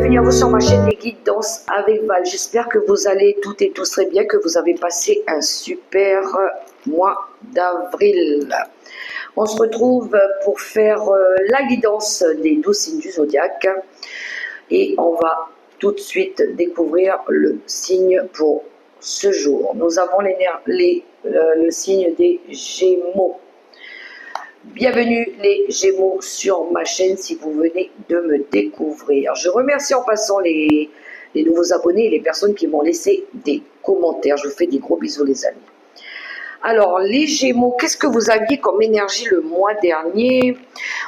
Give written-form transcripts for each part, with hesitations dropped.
bienvenue à vous sur ma chaîne Les Guides Danse avec Val. J'espère que vous allez toutes et tous très bien, que vous avez passé un super mois d'avril. On se retrouve pour faire la guidance des 12 signes du zodiaque et on va tout de suite découvrir le signe pour ce jour. Nous avons le signe des Gémeaux. Bienvenue les Gémeaux sur ma chaîne si vous venez de me découvrir. Je remercie en passant les nouveaux abonnés et les personnes qui m'ont laissé des commentaires. Je vous fais des gros bisous les amis. Alors les Gémeaux, qu'est-ce que vous aviez comme énergie le mois dernier?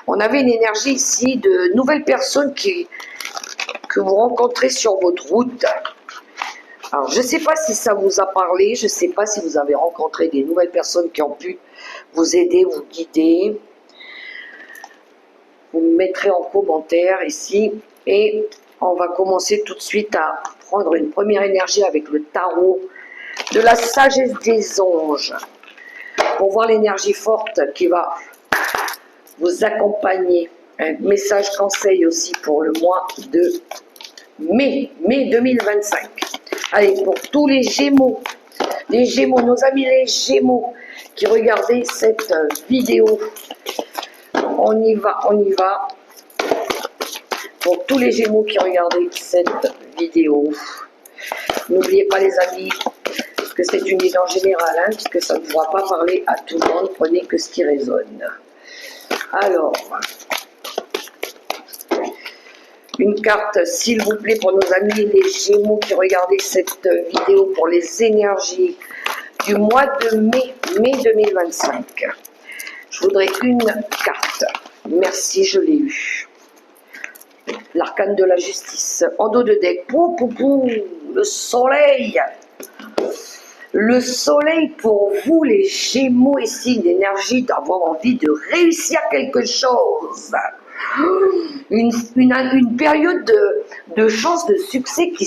On avait une énergie ici de nouvelles personnes que vous rencontrez sur votre route. Alors je ne sais pas si ça vous a parlé, je ne sais pas si vous avez rencontré des nouvelles personnes qui ont pu vous aider, vous guider. Vous me mettrez en commentaire ici et on va commencer tout de suite à prendre une première énergie avec le tarot de la sagesse des anges pour voir l'énergie forte qui va vous accompagner. Un message conseil aussi pour le mois de mai 2025. Allez, pour tous les Gémeaux, nos amis les Gémeaux qui regardaient cette vidéo, on y va. Pour tous les Gémeaux qui regardaient cette vidéo, n'oubliez pas les amis que c'est une guidance générale, puisque ça ne pourra pas parler à tout le monde, prenez que ce qui résonne. Alors, une carte, s'il vous plaît, pour nos amis les Gémeaux qui regardaient cette vidéo pour les énergies du mois de mai 2025. Je voudrais une carte. Merci, je l'ai eu. L'arcane de la justice. En dos de deck. Le soleil. Le soleil pour vous, les Gémeaux, ici, une énergie d'avoir envie de réussir quelque chose. Une période de chance, de succès qui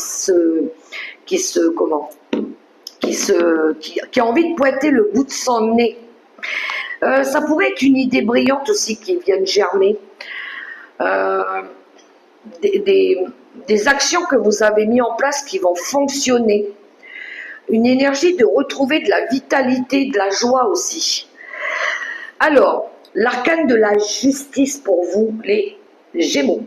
a envie de pointer le bout de son nez. Ça pourrait être une idée brillante aussi qui vient de germer. Des actions que vous avez mises en place qui vont fonctionner. Une énergie de retrouver de la vitalité, de la joie aussi. Alors, l'arcane de la justice pour vous, les Gémeaux.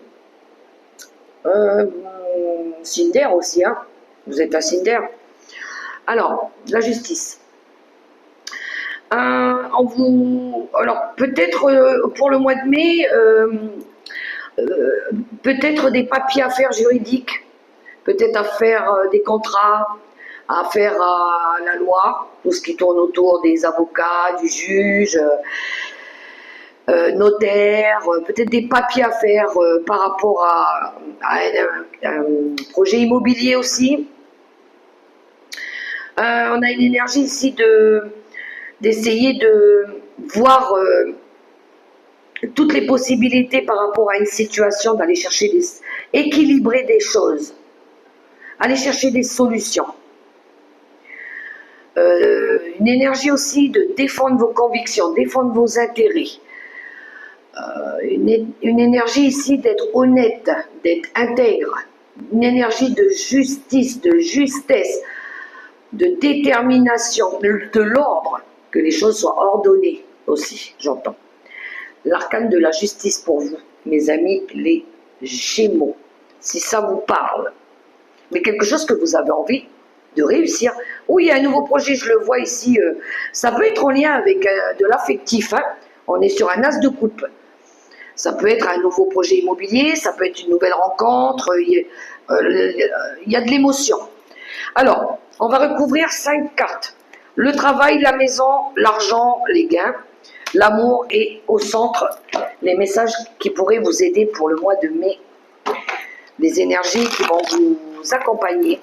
Cinder aussi, hein. Vous êtes un Cinder. Alors, la justice. Alors, peut-être pour le mois de mai, peut-être des papiers à faire juridiques, peut-être à faire des contrats, à faire la loi, tout ce qui tourne autour des avocats, du juge, notaire, peut-être des papiers à faire par rapport à un projet immobilier aussi. On a une énergie ici d'essayer de voir toutes les possibilités par rapport à une situation, d'aller chercher équilibrer des choses, aller chercher des solutions. Une énergie aussi de défendre vos convictions, défendre vos intérêts. Une énergie ici d'être honnête, d'être intègre. Une énergie de justice, de justesse, de détermination, de l'ordre, que les choses soient ordonnées aussi, j'entends. L'arcane de la justice pour vous, mes amis les Gémeaux, si ça vous parle. Mais quelque chose que vous avez envie de réussir. Oui, il y a un nouveau projet, je le vois ici. Ça peut être en lien avec de l'affectif. Hein. On est sur un as de coupe. Ça peut être un nouveau projet immobilier, ça peut être une nouvelle rencontre. Il y a de l'émotion. Alors, on va recouvrir 5 cartes. Le travail, la maison, l'argent, les gains, l'amour et au centre, les messages qui pourraient vous aider pour le mois de mai. Les énergies qui vont vous accompagner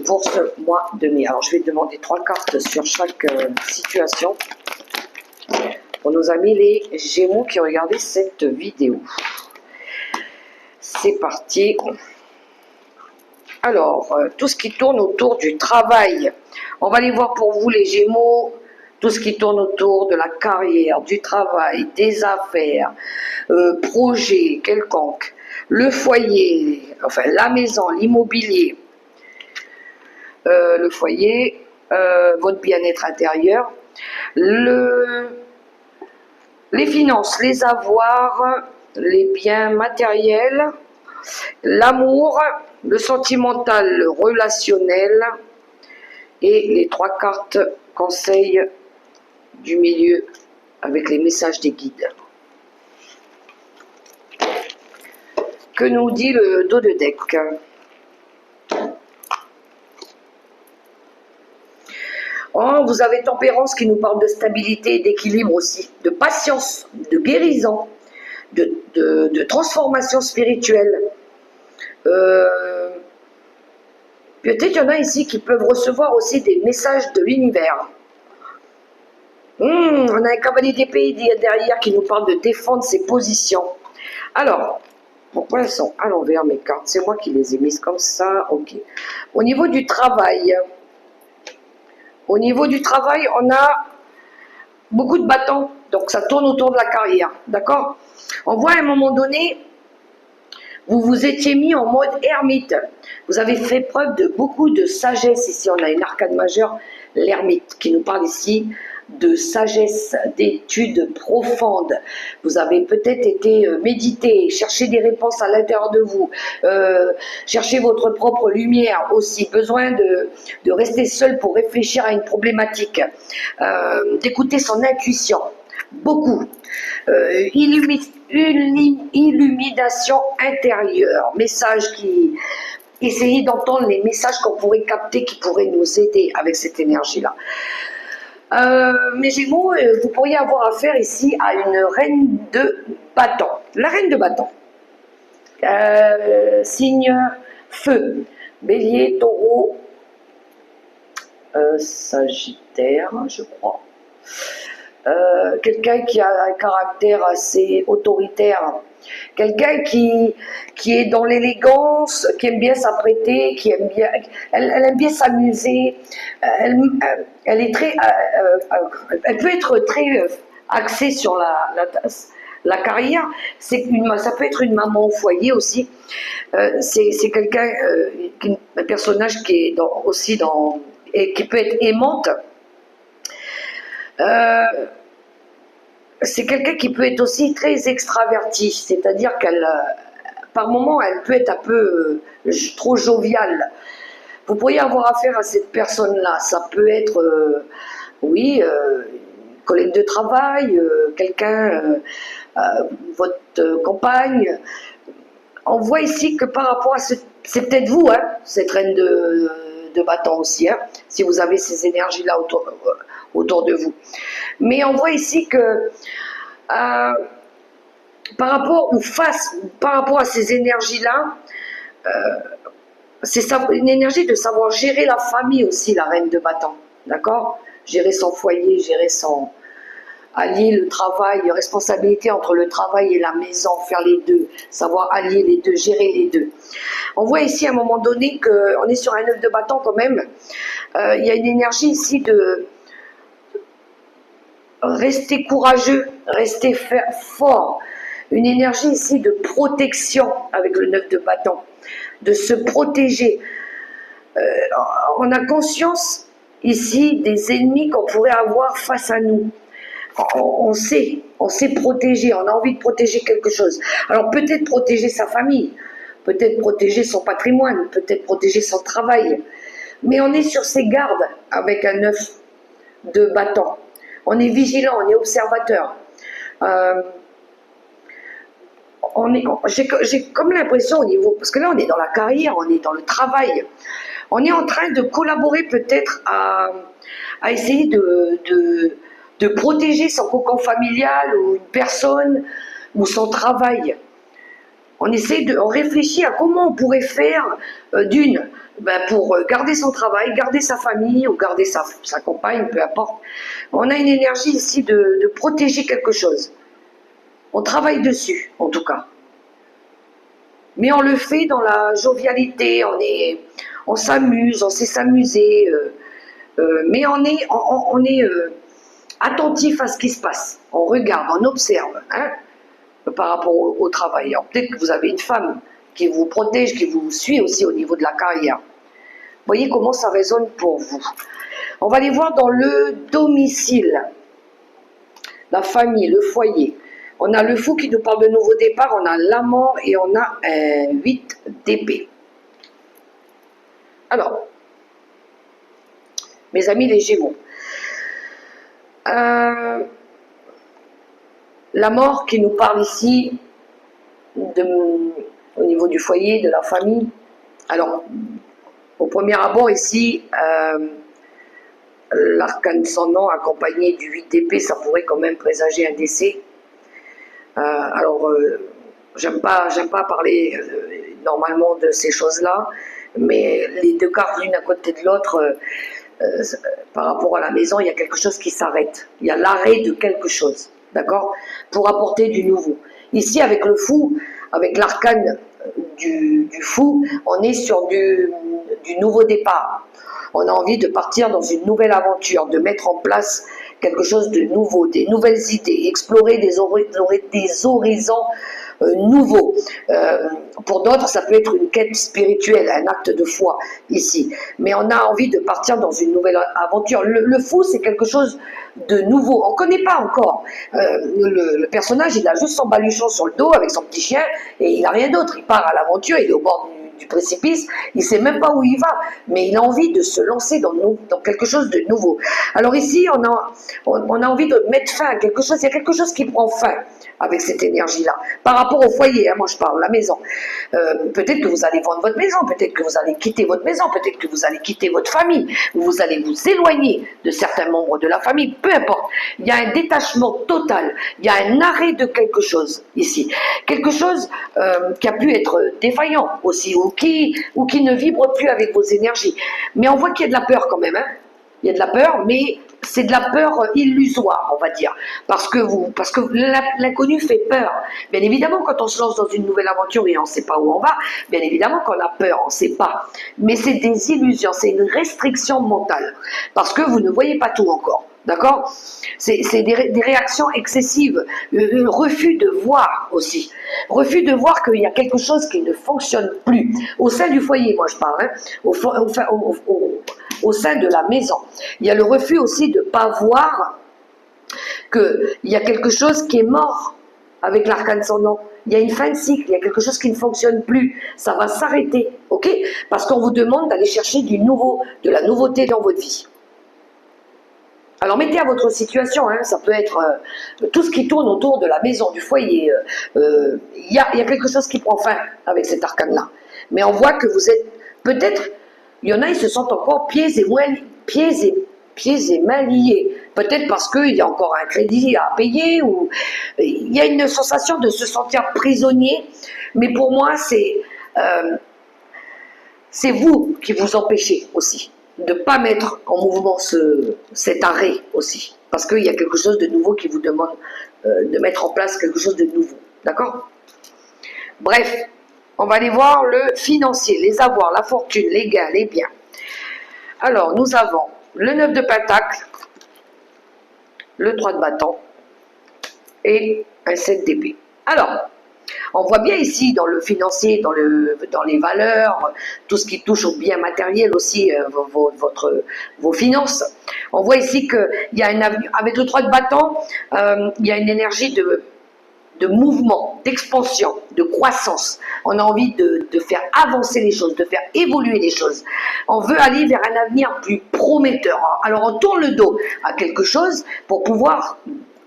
pour ce mois de mai. Alors, je vais demander 3 cartes sur chaque situation pour nos amis les Gémeaux qui regardaient cette vidéo. C'est parti. Alors, tout ce qui tourne autour du travail. On va aller voir pour vous les Gémeaux, tout ce qui tourne autour de la carrière, du travail, des affaires, projets quelconques. le foyer, enfin la maison, l'immobilier, le foyer, votre bien-être intérieur, les finances, les avoirs, les biens matériels, l'amour, le sentimental, le relationnel et les 3 cartes conseils du milieu avec les messages des guides. Que nous dit le dos de deck? Oh, vous avez Tempérance qui nous parle de stabilité et d'équilibre aussi, de patience, de guérison, de transformation spirituelle. Peut-être qu'il y en a ici qui peuvent recevoir aussi des messages de l'univers. On a un cavalier d'épée derrière qui nous parle de défendre ses positions. Alors, pourquoi elles sont à l'envers mes cartes? C'est moi qui les ai mises comme ça, ok. Au niveau du travail, on a beaucoup de bâtons, donc ça tourne autour de la carrière, d'accord? On voit à un moment donné, vous vous étiez mis en mode ermite. Vous avez fait preuve de beaucoup de sagesse ici. On a une arcane majeure, l'ermite, qui nous parle ici de sagesse, d'études profondes. Vous avez peut-être été méditer, chercher des réponses à l'intérieur de vous, chercher votre propre lumière aussi, besoin de rester seul pour réfléchir à une problématique, d'écouter son intuition, beaucoup. Illumination intérieure, message qui... Essayez d'entendre les messages qu'on pourrait capter qui pourraient nous aider avec cette énergie-là. Mes Gémeaux, vous pourriez avoir affaire ici à une reine de bâton. La reine de bâton. Signe feu. Bélier, taureau, Sagittaire, je crois. Quelqu'un qui a un caractère assez autoritaire, quelqu'un qui est dans l'élégance, qui aime bien s'apprêter, qui aime bien, elle aime bien s'amuser, elle est très, elle peut être très axée sur la carrière. Ça peut être une maman au foyer aussi. C'est quelqu'un, un personnage qui est aussi dans et qui peut être aimante. C'est quelqu'un qui peut être aussi très extraverti, c'est-à-dire qu'elle, par moments, elle peut être un peu trop joviale. Vous pourriez avoir affaire à cette personne-là. Ça peut être, oui, collègue de travail, quelqu'un, votre compagne. On voit ici que par rapport à c'est peut-être vous, hein, cette reine de bâton aussi, hein, si vous avez ces énergies-là autour de vous. Mais on voit ici que par rapport à ces énergies-là, c'est une énergie de savoir gérer la famille aussi, la reine de bâton, d'accord? Gérer son foyer, allier le travail, responsabilité entre le travail et la maison, faire les deux, savoir allier les deux, gérer les deux. On voit ici à un moment donné qu'on est sur un 9 de bâton quand même. Il y a une énergie ici de rester courageux, rester fort. Une énergie ici de protection avec le 9 de bâton, de se protéger. On a conscience ici des ennemis qu'on pourrait avoir face à nous. On sait protéger, on a envie de protéger quelque chose. Alors peut-être protéger sa famille, peut-être protéger son patrimoine, peut-être protéger son travail. Mais on est sur ses gardes avec un 9 de bâton. On est vigilant, on est observateur. J'ai comme l'impression au niveau, parce que là on est dans la carrière, on est dans le travail, on est en train de collaborer peut-être à essayer de protéger son cocon familial ou une personne ou son travail. On réfléchit à comment on pourrait faire pour garder son travail, garder sa famille ou garder sa compagne, peu importe. On a une énergie ici de protéger quelque chose. On travaille dessus, en tout cas. Mais on le fait dans la jovialité, on s'amuse, on sait s'amuser, mais on est attentif à ce qui se passe. On regarde, on observe. Hein. par rapport au travail. Alors peut-être que vous avez une femme qui vous protège, qui vous suit aussi au niveau de la carrière. Voyez comment ça résonne pour vous. On va aller voir dans le domicile, la famille, le foyer. On a le fou qui nous parle de nouveau départ, on a la mort et on a un 8 d'épée. Alors, mes amis les Gémeaux, la mort qui nous parle ici au niveau du foyer, de la famille. Alors, au premier abord ici, l'arcane sans nom accompagné du 8 d'épée, ça pourrait quand même présager un décès. J'aime pas parler normalement de ces choses-là, mais les deux cartes l'une à côté de l'autre, par rapport à la maison, il y a quelque chose qui s'arrête. Il y a l'arrêt de quelque chose, d'accord, pour apporter du nouveau. Ici, avec le fou, avec l'arcane du fou, on est sur du nouveau départ. On a envie de partir dans une nouvelle aventure, de mettre en place quelque chose de nouveau, des nouvelles idées, explorer des horizons nouveaux. Pour d'autres, ça peut être une quête spirituelle, un acte de foi ici. Mais on a envie de partir dans une nouvelle aventure. Le fou, c'est quelque chose de nouveau. On ne connaît pas encore. Le personnage, il a juste son baluchon sur le dos avec son petit chien et il n'a rien d'autre. Il part à l'aventure, il est au bord du précipice, il ne sait même pas où il va, mais il a envie de se lancer dans quelque chose de nouveau. Alors ici, on a envie de mettre fin à quelque chose, il y a quelque chose qui prend fin avec cette énergie-là. Par rapport au foyer, moi je parle, la maison. Peut-être que vous allez vendre votre maison, peut-être que vous allez quitter votre maison, peut-être que vous allez quitter votre famille, ou vous allez vous éloigner de certains membres de la famille, peu importe. Il y a un détachement total, il y a un arrêt de quelque chose ici. Quelque chose qui a pu être défaillant aussi, ou qui ne vibre plus avec vos énergies. Mais on voit qu'il y a de la peur quand même, hein. Il y a de la peur, mais c'est de la peur illusoire, on va dire, parce que l'inconnu fait peur. Bien évidemment, quand on se lance dans une nouvelle aventure et on ne sait pas où on va, bien évidemment qu'on a peur, on ne sait pas. Mais c'est des illusions, c'est une restriction mentale, parce que vous ne voyez pas tout encore. D'accord? C'est des réactions excessives, un refus de voir aussi. Refus de voir qu'il y a quelque chose qui ne fonctionne plus. Au sein du foyer, moi je parle, hein, au sein de la maison. Il y a le refus aussi de ne pas voir qu'il y a quelque chose qui est mort avec l'arcane sans nom. Il y a une fin de cycle, il y a quelque chose qui ne fonctionne plus. Ça va s'arrêter, ok? Parce qu'on vous demande d'aller chercher du nouveau, de la nouveauté dans votre vie. Alors mettez à votre situation, hein, ça peut être tout ce qui tourne autour de la maison, du foyer. Il y a quelque chose qui prend fin avec cet arcane-là. Mais on voit que vous êtes, peut-être, il y en a, ils se sentent encore pieds et mains liés. Peut-être parce qu'il y a encore un crédit à payer, ou il y a une sensation de se sentir prisonnier. Mais pour moi, c'est vous qui vous empêchez aussi de ne pas mettre en mouvement cet arrêt aussi. Parce qu'il y a quelque chose de nouveau qui vous demande de mettre en place quelque chose de nouveau. D'accord? Bref, on va aller voir le financier, les avoirs, la fortune, les gains, les biens. Alors, nous avons le 9 de Pentacle, le 3 de bâton et un 7 d'épée. Alors, on voit bien ici dans le financier, dans les valeurs, tout ce qui touche au bien matériel aussi, vos finances. On voit ici qu'il y a avec le 3 de bâton, il y a une énergie de mouvement, d'expansion, de croissance. On a envie de faire avancer les choses, de faire évoluer les choses. On veut aller vers un avenir plus prometteur. Alors on tourne le dos à quelque chose pour pouvoir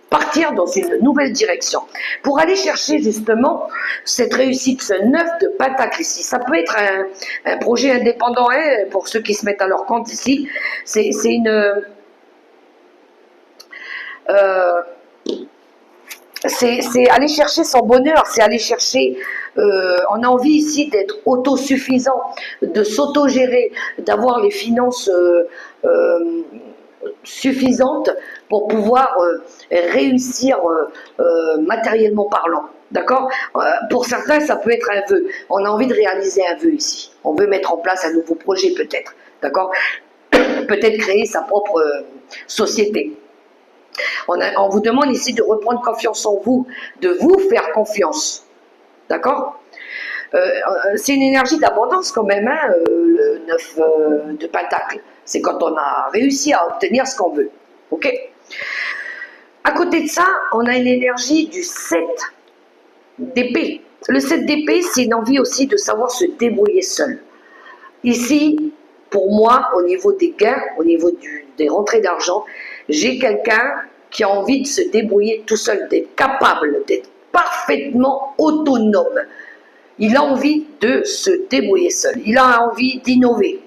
partir dans une nouvelle direction. Pour aller chercher justement cette réussite, ce 9 de Pentacle ici. Ça peut être un projet indépendant, hein, pour ceux qui se mettent à leur compte ici. C'est aller chercher son bonheur, c'est aller chercher, on a envie ici d'être autosuffisant, de s'autogérer, d'avoir les finances suffisantes pour pouvoir réussir matériellement parlant. D'accord? Pour certains, ça peut être un vœu. On a envie de réaliser un vœu ici. On veut mettre en place un nouveau projet peut-être. D'accord? Peut-être créer sa propre société. On vous demande ici de reprendre confiance en vous, de vous faire confiance. D'accord? C'est une énergie d'abondance quand même, hein, le 9 de Pentacle. C'est quand on a réussi à obtenir ce qu'on veut. Ok? À côté de ça, on a une énergie du 7 d'épée. Le 7 d'épée, c'est une envie aussi de savoir se débrouiller seul. Ici, pour moi, au niveau des gains, au niveau des rentrées d'argent, j'ai quelqu'un qui a envie de se débrouiller tout seul, d'être capable, d'être parfaitement autonome. Il a envie de se débrouiller seul. Il a envie d'innover.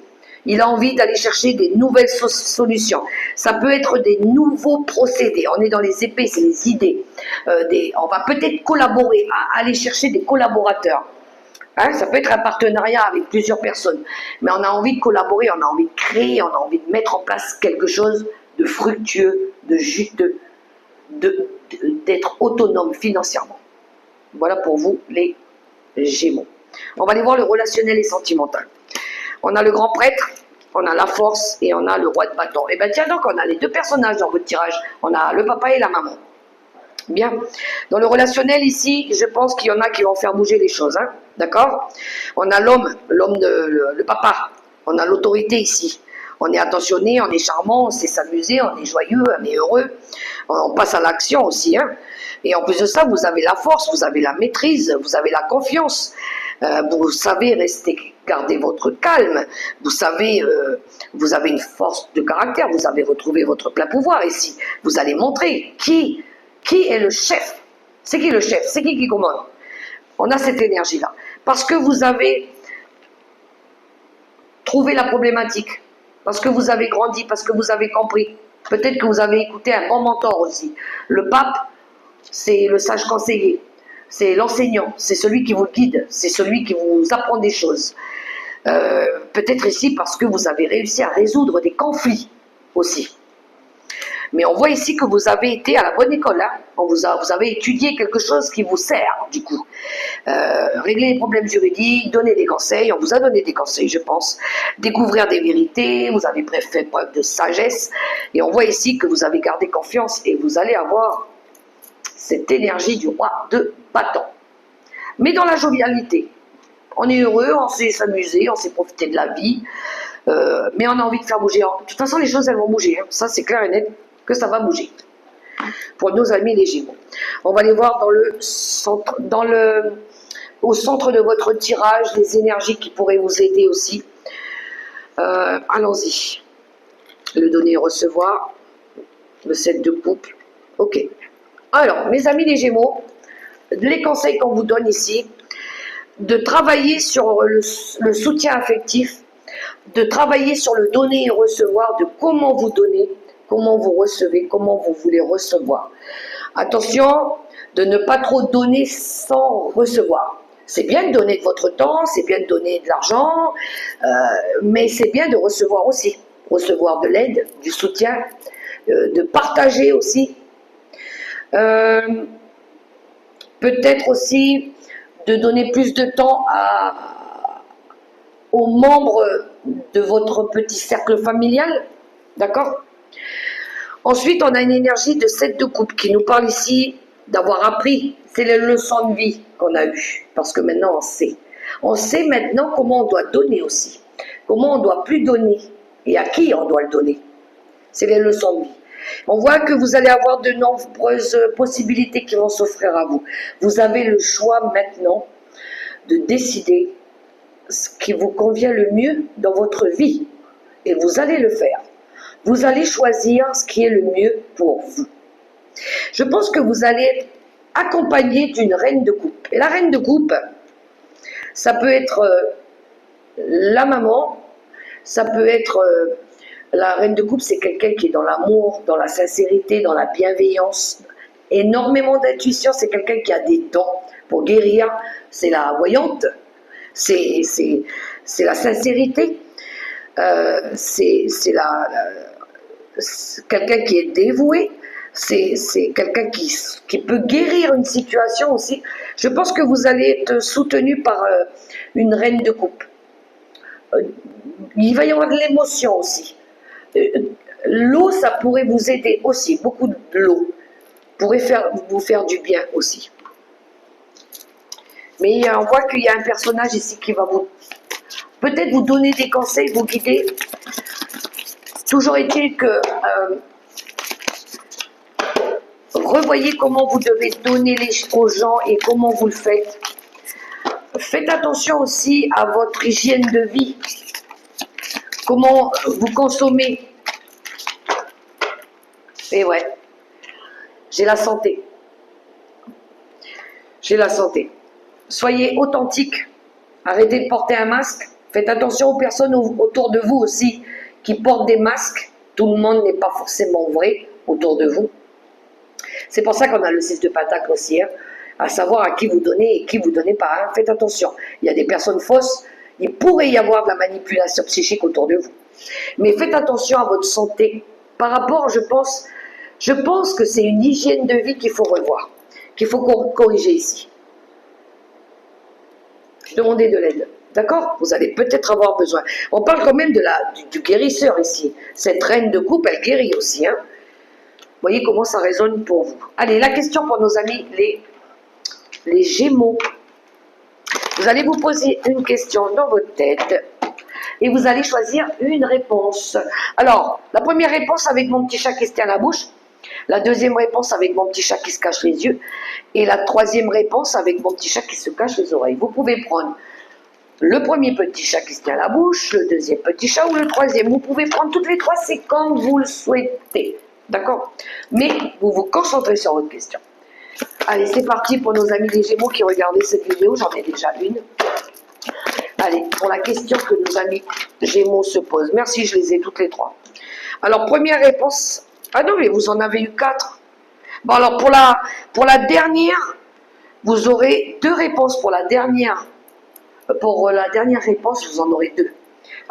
Il a envie d'aller chercher des nouvelles solutions. Ça peut être des nouveaux procédés. On est dans les épées, c'est les idées. On va peut-être collaborer, aller chercher des collaborateurs. Hein, ça peut être un partenariat avec plusieurs personnes. Mais on a envie de collaborer, on a envie de créer, on a envie de mettre en place quelque chose de fructueux, de juteux, d'être autonome financièrement. Voilà pour vous les Gémeaux. On va aller voir le relationnel et sentimental. On a le grand prêtre, on a la force et on a le roi de bâton. Et bien tiens donc, on a les deux personnages dans votre tirage. On a le papa et la maman. Bien. Dans le relationnel ici, je pense qu'il y en a qui vont faire bouger les choses. Hein, d'accord? On a l'homme, le papa. On a l'autorité ici. On est attentionné, on est charmant, on sait s'amuser, on est joyeux, on est heureux. On passe à l'action aussi. Hein. Et en plus de ça, vous avez la force, vous avez la maîtrise, vous avez la confiance. Vous savez garder votre calme. Vous savez, vous avez une force de caractère. Vous avez retrouvé votre plein pouvoir ici. Vous allez montrer qui est le chef. C'est qui le chef? C'est qui commande? On a cette énergie-là. Parce que vous avez trouvé la problématique. Parce que vous avez grandi, parce que vous avez compris. Peut-être que vous avez écouté un bon mentor aussi. Le pape, c'est le sage conseiller. C'est l'enseignant. C'est celui qui vous guide. C'est celui qui vous apprend des choses. Peut-être ici parce que vous avez réussi à résoudre des conflits aussi. Mais on voit ici que vous avez été à la bonne école. Hein. Vous avez étudié quelque chose qui vous sert, du coup. Régler les problèmes juridiques, donner des conseils. On vous a donné des conseils, je pense. Découvrir des vérités. Vous avez fait preuve de sagesse. Et on voit ici que vous avez gardé confiance et vous allez avoir cette énergie du roi de bâton. Mais dans la jovialité. On est heureux, on sait s'amuser, on sait profiter de la vie. Mais on a envie de faire bouger. De toute façon, les choses, elles vont bouger. Hein. Ça, c'est clair et net que ça va bouger. Pour nos amis les Gémeaux. On va aller voir dans le centre, au centre de votre tirage, les énergies qui pourraient vous aider aussi. Allons-y. Le donner et recevoir. Le 7 de coupe. Ok. Alors, mes amis les Gémeaux, les conseils qu'on vous donne ici, de travailler sur le soutien affectif, de travailler sur le donner et recevoir, de comment vous donnez, comment vous recevez, comment vous voulez recevoir. Attention de ne pas trop donner sans recevoir. C'est bien de donner de votre temps, c'est bien de donner de l'argent, mais c'est bien de recevoir aussi. Recevoir de l'aide, du soutien, de partager aussi. Peut-être aussi de donner plus de temps aux membres de votre petit cercle familial, d'accord? Ensuite, on a une énergie de 7 de coupe qui nous parle ici d'avoir appris. C'est les leçons de vie qu'on a eues, parce que maintenant on sait. On sait maintenant comment on doit donner aussi, comment on ne doit plus donner et à qui on doit le donner. C'est les leçons de vie. On voit que vous allez avoir de nombreuses possibilités qui vont s'offrir à vous. Vous avez le choix maintenant de décider ce qui vous convient le mieux dans votre vie. Et vous allez le faire. Vous allez choisir ce qui est le mieux pour vous. Je pense que vous allez être accompagné d'une reine de coupe. Et la reine de coupe, ça peut être la maman, ça peut être... la reine de coupe, c'est quelqu'un qui est dans l'amour, dans la sincérité, dans la bienveillance. Énormément d'intuition, c'est quelqu'un qui a des dons pour guérir. C'est la voyante, c'est la sincérité, c'est quelqu'un qui est dévoué, c'est quelqu'un qui peut guérir une situation aussi. Je pense que vous allez être soutenu par une reine de coupe. Il va y avoir de l'émotion aussi. L'eau, ça pourrait vous aider aussi. Beaucoup de l'eau pourrait vous faire du bien aussi. Mais on voit qu'il y a un personnage ici qui va peut-être vous donner des conseils, vous guider. Toujours est-il que revoyez comment vous devez donner aux gens et comment vous le faites. Faites attention aussi à votre hygiène de vie. Comment vous consommez. Et ouais, j'ai la santé. J'ai la santé. Soyez authentique. Arrêtez de porter un masque. Faites attention aux personnes autour de vous aussi qui portent des masques. Tout le monde n'est pas forcément vrai autour de vous. C'est pour ça qu'on a le 6 de Pentacle aussi, hein, à savoir à qui vous donnez et qui vous donnez pas. Hein. Faites attention. Il y a des personnes fausses. Il pourrait y avoir de la manipulation psychique autour de vous. Mais faites attention à votre santé. Par rapport, je pense que c'est une hygiène de vie qu'il faut revoir, qu'il faut corriger ici. Demandez de l'aide. D'accord? Vous allez peut-être avoir besoin. On parle quand même du guérisseur ici. Cette reine de coupe, elle guérit aussi. Hein? Vous voyez comment ça résonne pour vous. Allez, la question pour nos amis, les Gémeaux. Vous allez vous poser une question dans votre tête et vous allez choisir une réponse. Alors, la première réponse avec mon petit chat qui se tient la bouche. La deuxième réponse avec mon petit chat qui se cache les yeux. Et la troisième réponse avec mon petit chat qui se cache les oreilles. Vous pouvez prendre le premier petit chat qui se tient la bouche, le deuxième petit chat ou le troisième. Vous pouvez prendre toutes les trois, c'est quand vous le souhaitez. D'accord? Mais vous vous concentrez sur votre question. Allez, c'est parti pour nos amis les Gémeaux qui regardaient cette vidéo. J'en ai déjà une. Allez, pour la question que nos amis Gémeaux se posent. Merci, je les ai toutes les trois. Alors, première réponse. Ah non, mais vous en avez eu 4. Bon, alors, pour la dernière, vous aurez 2 réponses. Pour la dernière réponse, vous en aurez 2.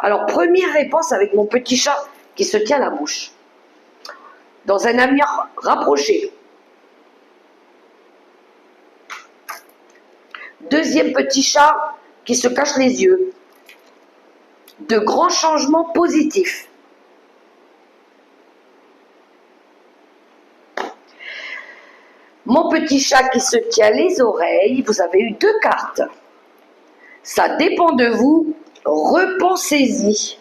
Alors, première réponse avec mon petit chat qui se tient la bouche. Dans un avenir rapproché. Deuxième petit chat qui se cache les yeux. De grands changements positifs. Mon petit chat qui se tient les oreilles, vous avez eu 2 cartes. Ça dépend de vous, repensez-y.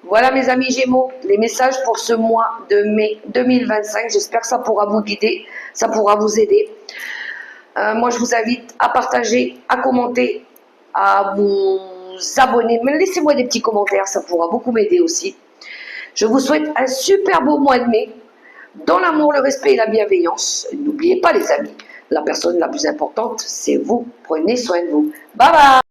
Voilà mes amis Gémeaux, les messages pour ce mois de mai 2025. J'espère que ça pourra vous guider, ça pourra vous aider. Moi je vous invite à partager, à commenter, à vous abonner. Laissez-moi des petits commentaires, ça pourra beaucoup m'aider aussi. Je vous souhaite un super beau mois de mai, dans l'amour, le respect et la bienveillance. N'oubliez pas les amis, la personne la plus importante, c'est vous. Prenez soin de vous. Bye bye.